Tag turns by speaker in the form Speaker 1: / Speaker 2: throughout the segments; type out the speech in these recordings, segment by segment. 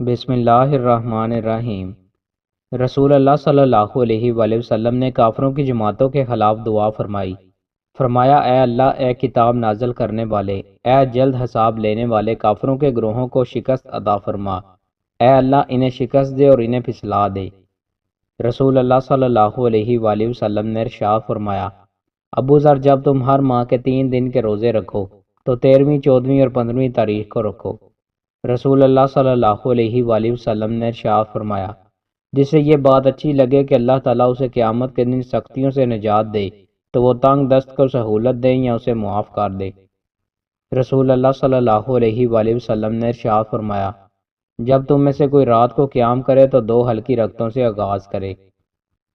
Speaker 1: بسم اللہ الرحمن الرحیم۔ رسول اللہ صلی اللہ علیہ وآلہ وسلم نے کافروں کی جماعتوں کے خلاف دعا فرمائی۔ فرمایا، اے اللہ، اے کتاب نازل کرنے والے، اے جلد حساب لینے والے، کافروں کے گروہوں کو شکست عطا فرما۔ اے اللہ، انہیں شکست دے اور انہیں پھسلا دے۔ رسول اللہ صلی اللہ علیہ وآلہ وسلم نے ارشاد فرمایا، ابو ذر، جب تم ہر ماہ کے 3 دن کے روزے رکھو تو 13ویں، 14ویں اور 15ویں تاریخ کو رکھو۔ رسول اللہ صلی اللہ علیہ وآلہ وسلم نے ارشاد فرمایا، جسے یہ بات اچھی لگے کہ اللہ تعالیٰ اسے قیامت کے دن سختیوں سے نجات دے تو وہ تنگ دست کو سہولت دے یا اسے معاف کر دے۔ رسول اللہ صلی اللہ علیہ وآلہ وسلم نے ارشاد فرمایا، جب تم میں سے کوئی رات کو قیام کرے تو 2 ہلکی رکعتوں سے آغاز کرے۔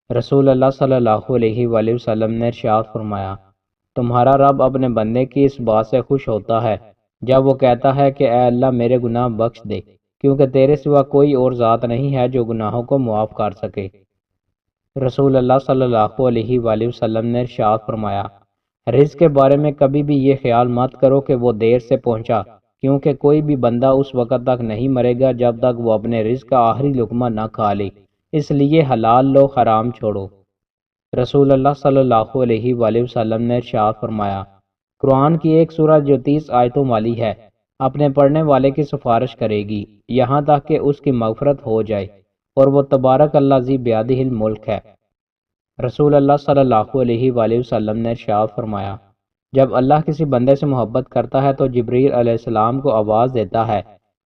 Speaker 1: رسول اللہ صلی اللہ علیہ وآلہ وسلم نے ارشاد فرمایا، تمہارا رب اپنے بندے کی اس بات سے خوش ہوتا ہے جب وہ کہتا ہے کہ اے اللہ، میرے گناہ بخش دے، کیونکہ تیرے سوا کوئی اور ذات نہیں ہے جو گناہوں کو معاف کر سکے۔ رسول اللہ صلی اللہ علیہ وآلہ وسلم نے ارشاد فرمایا، رزق کے بارے میں کبھی بھی یہ خیال مت کرو کہ وہ دیر سے پہنچا، کیونکہ کوئی بھی بندہ اس وقت تک نہیں مرے گا جب تک وہ اپنے رزق کا آخری لقمہ نہ کھا لے، اس لیے حلال لو، حرام چھوڑو۔ رسول اللہ صلی اللہ علیہ وآلہ وسلم نے ارشاد فرمایا، قرآن کی ایک سورت جو 30 آیتوں والی ہے اپنے پڑھنے والے کی سفارش کرے گی یہاں تک کہ اس کی مغفرت ہو جائے، اور وہ تبارک اللہ ذی بیدہ الملک ہے۔ رسول اللہ صلی اللہ علیہ وآلہ وسلم نے ارشاد فرمایا، جب اللہ کسی بندے سے محبت کرتا ہے تو جبریل علیہ السلام کو آواز دیتا ہے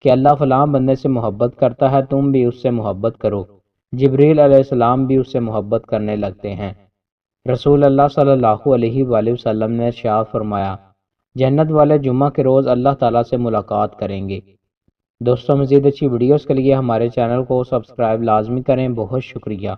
Speaker 1: کہ اللہ فلاں بندے سے محبت کرتا ہے، تم بھی اس سے محبت کرو۔ جبریل علیہ السلام بھی اس سے محبت کرنے لگتے ہیں۔ رسول اللہ صلی اللہ علیہ وآلہ وسلم نے ارشاد فرمایا، جنت والے جمعہ کے روز اللہ تعالیٰ سے ملاقات کریں گے۔ دوستوں، مزید اچھی ویڈیوز کے لیے ہمارے چینل کو سبسکرائب لازمی کریں۔ بہت شکریہ۔